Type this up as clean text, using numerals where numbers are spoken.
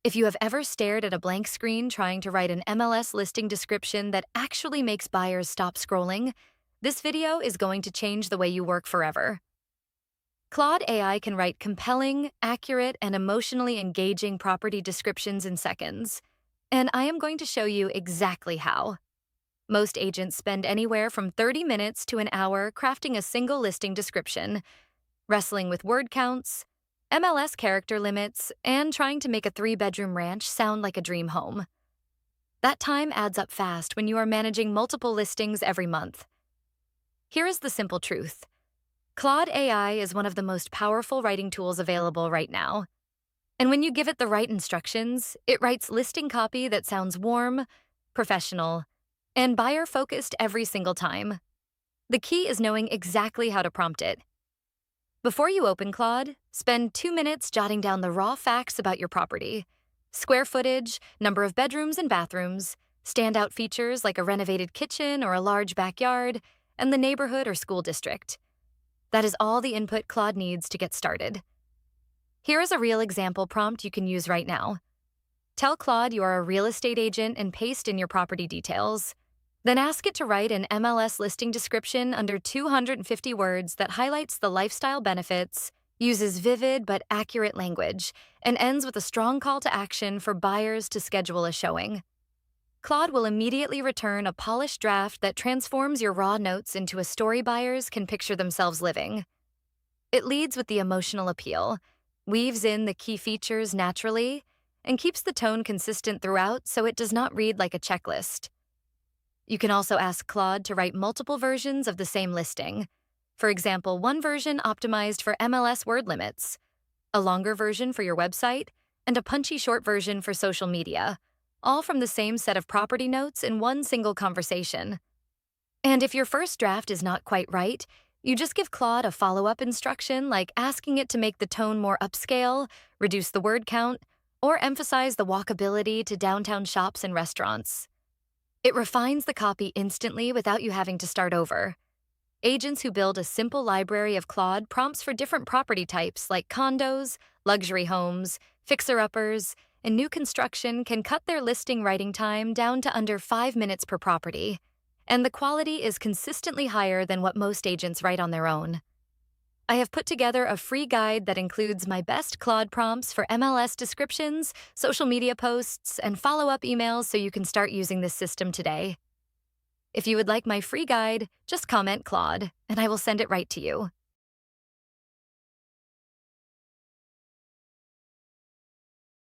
If you have ever stared at a blank screen trying to write an MLS listing description that actually makes buyers stop scrolling, this video is going to change the way you work forever. Claude AI can write compelling, accurate, and emotionally engaging property descriptions in seconds, and I am going to show you exactly how. Most agents spend anywhere from 30 minutes to an hour crafting a single listing description, wrestling with word counts, MLS character limits, and trying to make a three-bedroom ranch sound like a dream home. That time adds up fast when you are managing multiple listings every month. Here is the simple truth. Claude AI is one of the most powerful writing tools available right now. And when you give it the right instructions, it writes listing copy that sounds warm, professional, and buyer-focused every single time. The key is knowing exactly how to prompt it. Before you open Claude, spend 2 minutes jotting down the raw facts about your property. Square footage, number of bedrooms and bathrooms, standout features like a renovated kitchen or a large backyard, and the neighborhood or school district. That is all the input Claude needs to get started. Here is a real example prompt you can use right now. Tell Claude you are a real estate agent and paste in your property details. Then ask it to write an MLS listing description under 250 words that highlights the lifestyle benefits, uses vivid but accurate language, and ends with a strong call to action for buyers to schedule a showing. Claude will immediately return a polished draft that transforms your raw notes into a story buyers can picture themselves living. It leads with the emotional appeal, weaves in the key features naturally, and keeps the tone consistent throughout so it does not read like a checklist. You can also ask Claude to write multiple versions of the same listing. For example, one version optimized for MLS word limits, a longer version for your website, and a punchy short version for social media, all from the same set of property notes in one single conversation. And if your first draft is not quite right, you just give Claude a follow-up instruction like asking it to make the tone more upscale, reduce the word count, or emphasize the walkability to downtown shops and restaurants. It refines the copy instantly without you having to start over. Agents who build a simple library of Claude prompts for different property types like condos, luxury homes, fixer-uppers, and new construction can cut their listing writing time down to under 5 minutes per property. And the quality is consistently higher than what most agents write on their own. I have put together a free guide that includes my best Claude prompts for MLS descriptions, social media posts, and follow-up emails so you can start using this system today. If you would like my free guide, just comment Claude, and I will send it right to you.